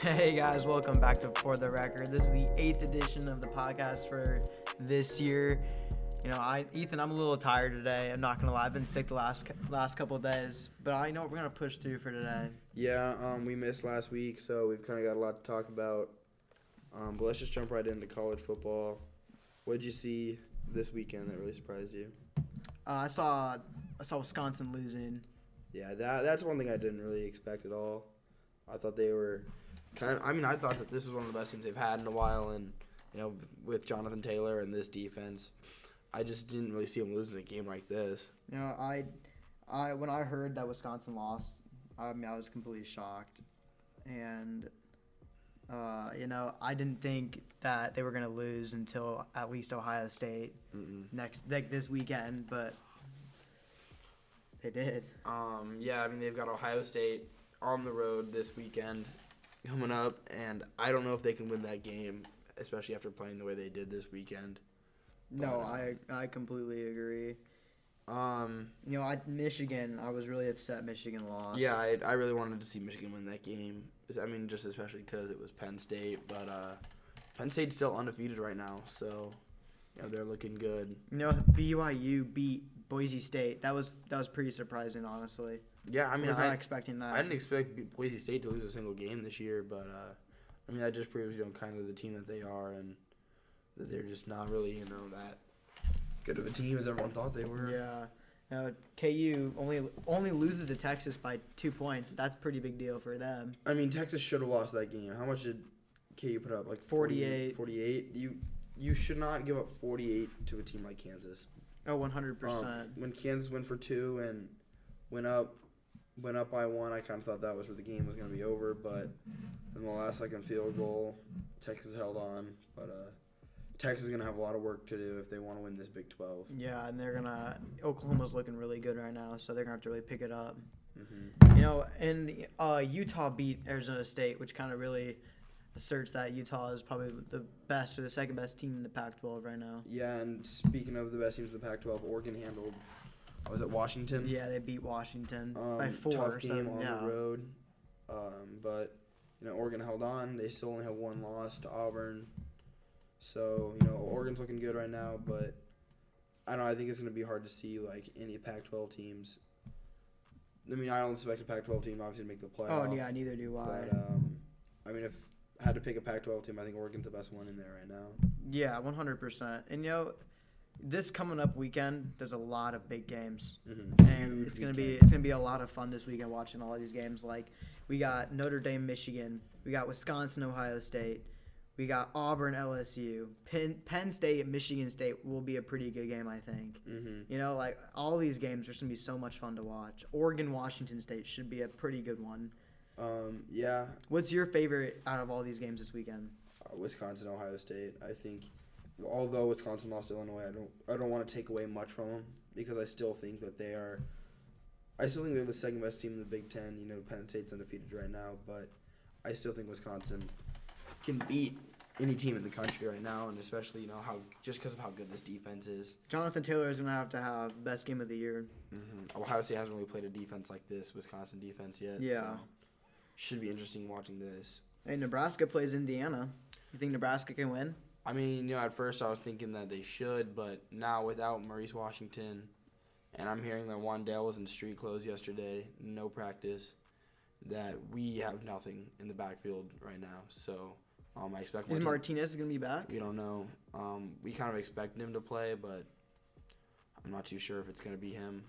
Hey guys, welcome back to For the Record. This is the 8th edition of the podcast for this year. Ethan, I'm a little tired today. I'm not gonna lie, I've been sick the last couple of days, but I know we're gonna push through for today. Yeah, we missed last week, so we've kind of got a lot to talk about. But let's just jump right into college football. What did you see this weekend that really surprised you? I saw Wisconsin losing. Yeah, that's one thing I didn't really expect at all. I thought they were I thought that this was one of the best teams they've had in a while, and with Jonathan Taylor and this defense, I just didn't really see them losing a game like this. I when I heard that Wisconsin lost, I was completely shocked, and I didn't think that they were gonna lose until at least Ohio State this weekend, but they did. They've got Ohio State on the road this weekend coming up, and I don't know if they can win that game, especially after playing the way they did this weekend. No, I completely agree. Michigan, I was really upset Michigan lost. Yeah, I really wanted to see Michigan win that game. Just especially because it was Penn State, but Penn State's still undefeated right now, so they're looking good. BYU beat Boise State. That was pretty surprising, honestly. Yeah, I was not expecting that. I didn't expect Boise State to lose a single game this year, but that just proves kind of the team that they are, and that they're just not really that good of a team as everyone thought they were. Yeah. KU only loses to Texas by 2 points. That's a pretty big deal for them. Texas should have lost that game. How much did KU put up? Like 48. 48? You should not give up 48 to a team like Kansas. Oh, 100%. When Kansas went for 2 and went up by 1, I kind of thought that was where the game was going to be over. But in the last second field goal, Texas held on. But Texas is going to have a lot of work to do if they want to win this Big 12. Yeah, and Oklahoma's looking really good right now, so they're going to have to really pick it up. Mm-hmm. Utah beat Arizona State, which kind of really asserts that Utah is probably the best or the second best team in the Pac-12 right now. Yeah, and speaking of the best teams in the Pac-12, Oregon handled, was it Washington? Yeah, they beat Washington by 4. Tough game on the road. But Oregon held on. They still only have 1 loss to Auburn. So, Oregon's looking good right now, but I think it's going to be hard to see, any Pac-12 teams. I don't expect a Pac-12 team, obviously, to make the playoff. Oh, yeah, neither do I. But, if I had to pick a Pac-12 team, I think Oregon's the best one in there right now. Yeah, 100%. And, this coming up weekend, there's a lot of big games. Mm-hmm. And it's gonna be a lot of fun this weekend watching all of these games. Like, we got Notre Dame, Michigan. We got Wisconsin, Ohio State. We got Auburn, LSU. Penn State, Michigan State will be a pretty good game, I think. Mm-hmm. All these games are going to be so much fun to watch. Oregon, Washington State should be a pretty good one. Yeah. What's your favorite out of all these games this weekend? Wisconsin, Ohio State. I think, although Wisconsin lost to Illinois, I don't want to take away much from them because I still think that they're the second best team in the Big Ten. Penn State's undefeated right now, but I still think Wisconsin can beat any team in the country right now, and especially just because of how good this defense is. Jonathan Taylor is going to have best game of the year. Mm-hmm. Ohio State hasn't really played a defense like this Wisconsin defense yet. Yeah. So should be interesting watching this. Hey, Nebraska plays Indiana. You think Nebraska can win? At first I was thinking that they should, but now without Maurice Washington, and I'm hearing that Wandale was in street clothes yesterday, no practice, that we have nothing in the backfield right now. So I expect Martinez going to be back? We don't know. We kind of expect him to play, but I'm not too sure if it's going to be him.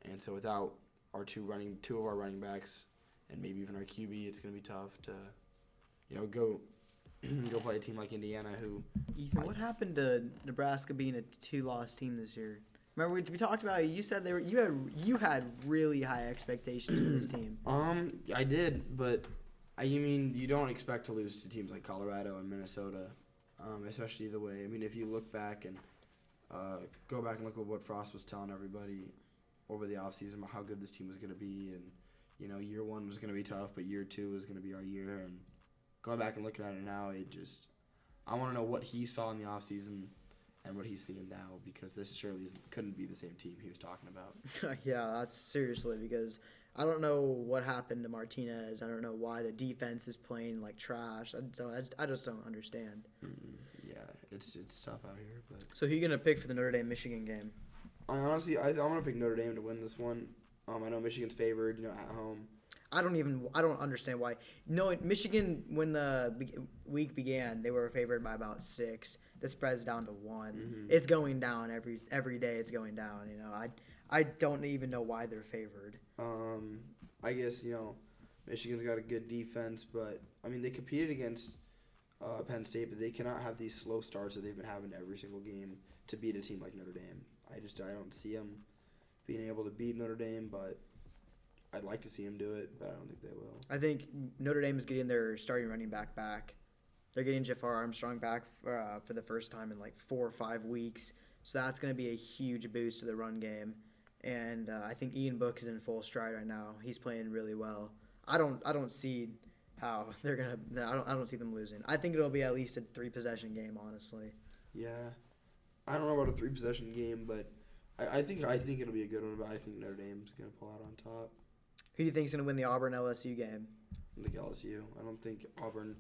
And so without our two of our running backs and maybe even our QB, it's going to be tough to go play a team like Indiana who. Ethan, what happened to Nebraska being a 2-loss team this year? Remember we talked about it. You said you had really high expectations for this team. I did, but you don't expect to lose to teams like Colorado and Minnesota, especially the way. If you look back and go back and look at what Frost was telling everybody over the offseason about how good this team was going to be, and year 1 was going to be tough, but year 2 was going to be our year. And going back and looking at it now, I want to know what he saw in the offseason and what he's seeing now, because this surely couldn't be the same team he was talking about. Yeah, that's seriously, because I don't know what happened to Martinez. I don't know why the defense is playing like trash. I just don't understand. Yeah, it's tough out here. But So who you gonna pick for the Notre Dame Michigan game? I'm gonna pick Notre Dame to win this one. I know Michigan's favored, at home. I don't understand why. No, Michigan, when the week began, they were favored by about 6. The spread's down to 1. Mm-hmm. It's going down every day. It's going down. I don't even know why they're favored. I guess Michigan's got a good defense, but I mean they competed against Penn State, but they cannot have these slow starts that they've been having every single game to beat a team like Notre Dame. I don't see them being able to beat Notre Dame, but I'd like to see them do it, but I don't think they will. I think Notre Dame is getting their starting running back back. They're getting Jafar Armstrong back for the first time in like 4 or 5 weeks, so that's going to be a huge boost to the run game. And I think Ian Book is in full stride right now. He's playing really well. I don't see how they're gonna. I don't see them losing. I think it'll be at least a 3-possession game, honestly. Yeah, I don't know about a 3-possession game, but I think it'll be a good one. But I think Notre Dame's gonna pull out on top. Who do you think is gonna win the Auburn LSU game? I think LSU. I don't think Auburn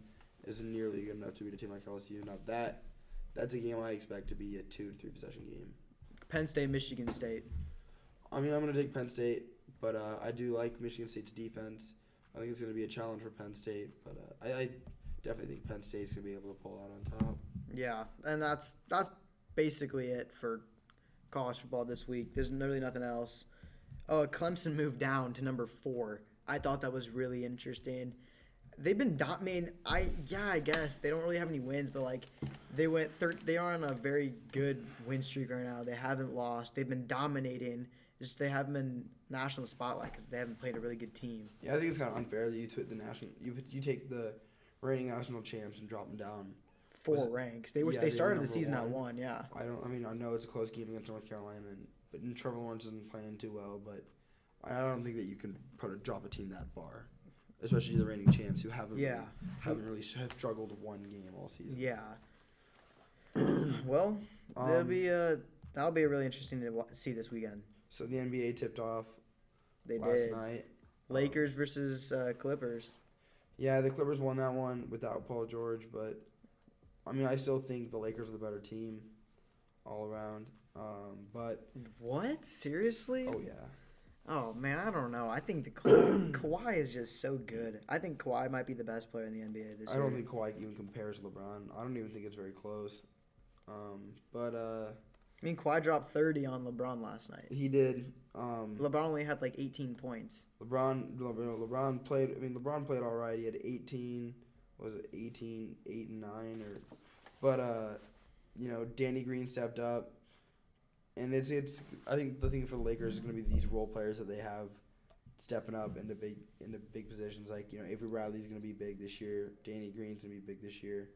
is nearly good enough to beat a team like LSU. Now that's a game I expect to be a 2 to 3 possession game. Penn State, Michigan State. I mean, I'm going to take Penn State, but I do like Michigan State's defense. I think it's going to be a challenge for Penn State, but I definitely think Penn State's going to be able to pull out on top. Yeah, and that's basically it for college football this week. There's really nothing else. Oh, Clemson moved down to number 4. I thought that was really interesting. They've been dominating. I guess they don't really have any wins, but like they are on a very good win streak right now. They haven't lost. They've been dominating. Just they haven't been national spotlight because they haven't played a really good team. Yeah, I think it's kind of unfair that you took you take the reigning national champs and drop them down 4 ranks. They started the season at 1. Yeah. I know it's a close game against North Carolina, but Trevor Lawrence isn't playing too well. But I don't think that you can drop a team that far, especially the reigning champs who haven't really have struggled 1 game all season. Yeah. Well, that'll be really interesting to see this weekend. So the NBA tipped off They last did. night. Lakers versus Clippers. Yeah, the Clippers won that one without Paul George, but I mean, I still think the Lakers are the better team all around. But What? Seriously? oh yeah, Oh man, I don't know. I think the Kawhi is just so good. I think Kawhi might be the best player in the NBA this year. I don't think Kawhi even compares to LeBron. I don't even think it's very close. I mean, Kawhi dropped 30 on LeBron last night. He did. LeBron only had like 18 points. LeBron played. I mean, LeBron played all right. He had 18. Was it 18, 8 and 9 or? But Danny Green stepped up, and it's. I think the thing for the Lakers is going to be these role players that they have stepping up into big positions. Like Avery Bradley's going to be big this year. Danny Green's going to be big this year.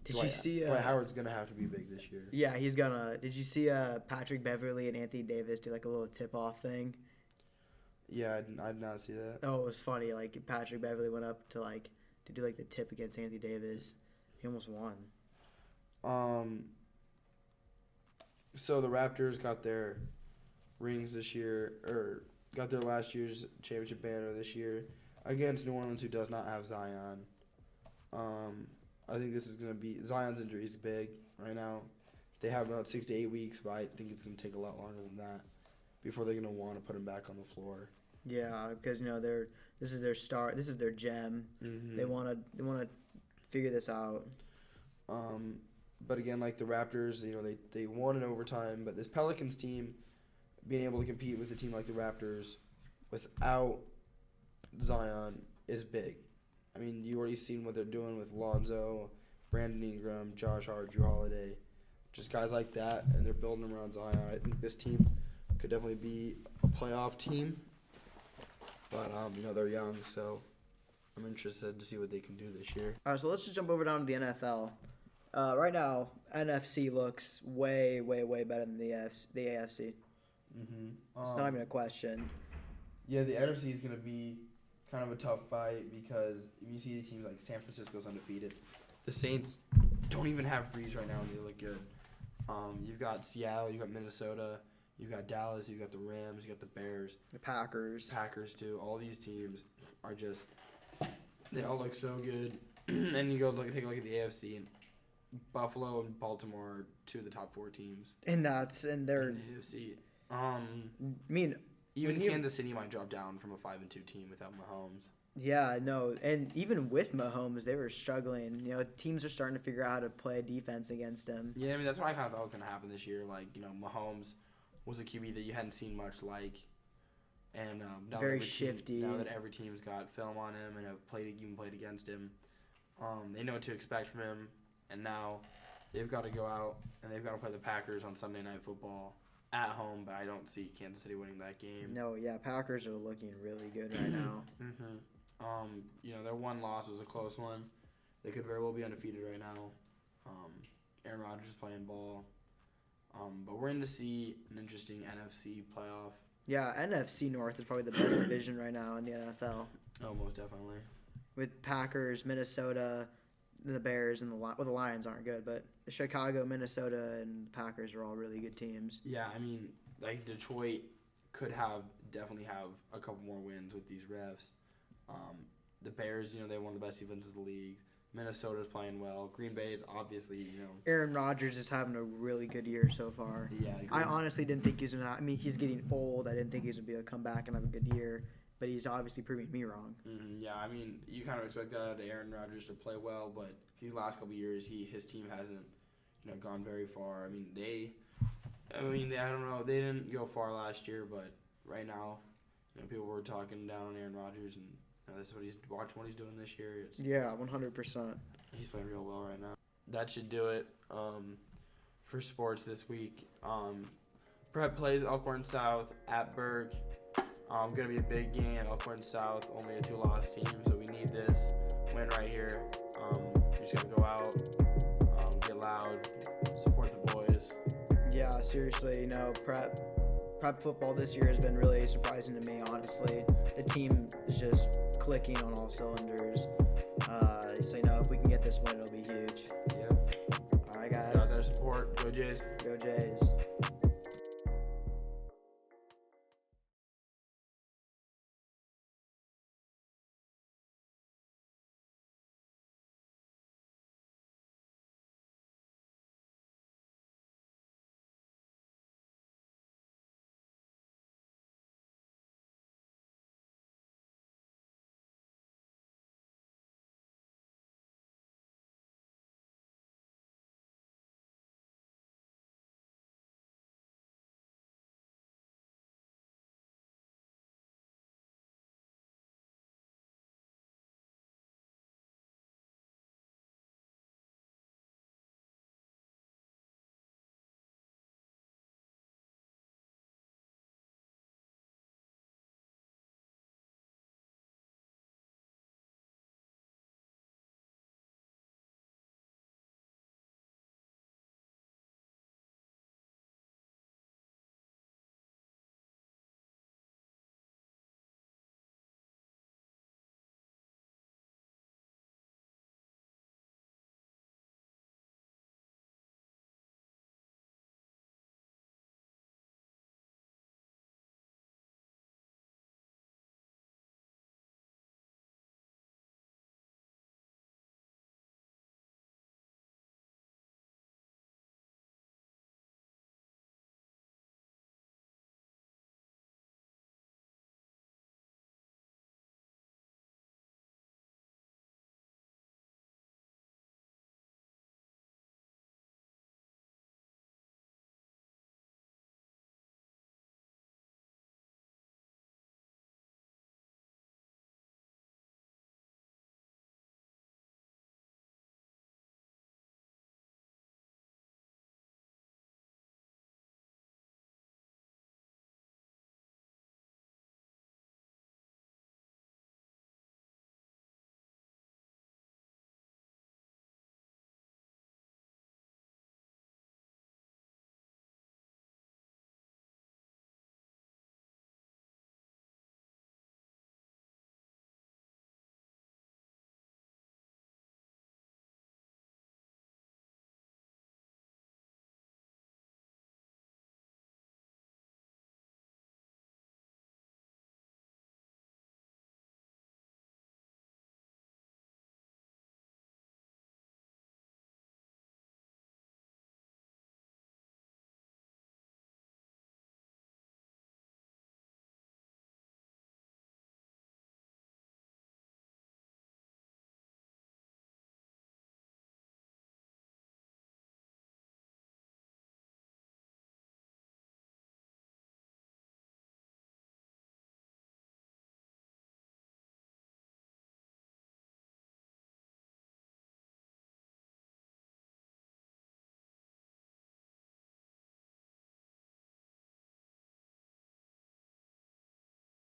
Dwight Howard's going to have to be big this year. Yeah, he's gonna. Did you see Patrick Beverly and Anthony Davis do like a little tip-off thing? Yeah, I did not see that. Oh, it was funny. Like Patrick Beverly went up to do like the tip against Anthony Davis. He almost won. So the Raptors got their rings this year, or got their last year's championship banner this year against New Orleans, who does not have Zion. I think this is going to be Zion's injury is big right now. They have about 6 to 8 weeks, but I think it's going to take a lot longer than that before they're going to want to put him back on the floor. Yeah, because this is their star, this is their gem. Mm-hmm. They want to figure this out. But again, like the Raptors, they won in overtime. But this Pelicans team, being able to compete with a team like the Raptors without Zion is big. I mean, you already seen what they're doing with Lonzo, Brandon Ingram, Josh Hart, Drew Holiday, just guys like that, and they're building around Zion. I think this team could definitely be a playoff team, but they're young, so I'm interested to see what they can do this year. All right, so let's just jump over down to the NFL. Right now, NFC looks way, way, way better than the AFC. Mm-hmm. It's not even a question. Yeah, the NFC is going to be kind of a tough fight because you see the teams like San Francisco's undefeated. The Saints don't even have Breeze right now, and they look good. You've got Seattle, you've got Minnesota, You got Dallas, you got the Rams, you got the Bears, The Packers. too. All these teams are just, they all look so good. And you go take a look at the AFC, and Buffalo and Baltimore are two of the top 4 teams And they're. in the AFC. I mean, Even when you- Kansas City might drop down from a 5-2 team without Mahomes. yeah, no, and even with Mahomes, they were struggling. You know, teams are starting to figure out how to play defense against him. Yeah, I mean, that's what I kind of thought was going to happen this year. Like, you know, Mahomes was a QB that you hadn't seen much like. And now Very that shifty. Now that every team's got film on him and have even played against him, they know what to expect from him. And now they've got to go out and they've got to play the Packers on Sunday Night Football at home. But I don't see Kansas City winning that game. No, yeah, Packers are looking really good right now. You know, their one loss was a close one. They could very well be undefeated right now. Aaron Rodgers is playing ball. But we're in to see an interesting NFC playoff. Yeah, NFC North is probably the best division right now in the NFL. Oh, most definitely. With Packers, Minnesota, the Bears, and the Lions aren't good, but the Chicago, Minnesota, and the Packers are all really good teams. Yeah, I mean, like Detroit could definitely have a couple more wins with these refs. The Bears, you know, they have one of the best defenses of the league. Minnesota's playing well. Green Bay is obviously, you know. Aaron Rodgers is having a really good year so far. Yeah, I honestly didn't think he was gonna. I mean, he's getting old. I didn't think he was gonna be able to come back and have a good year, but he's obviously proving me wrong. Yeah, I mean, you kind of expect that out of Aaron Rodgers to play well, but these last couple of years, his team hasn't, you know, gone very far. I mean, I don't know, they didn't go far last year, but right now, you know, people were talking down on Aaron Rodgers, and you know, this is what he's doing this year. Yeah, 100%. He's playing real well right now. That should do it for sports this week. Prep plays Elkhorn South at Berg. Going to be a big game at Elkhorn South, only a 2-loss team, so we need this win right here. We're just going to go out, get loud, support the boys. Yeah, seriously, you know, prep football this year has been really surprising to me, honestly. The team is just clicking on all cylinders.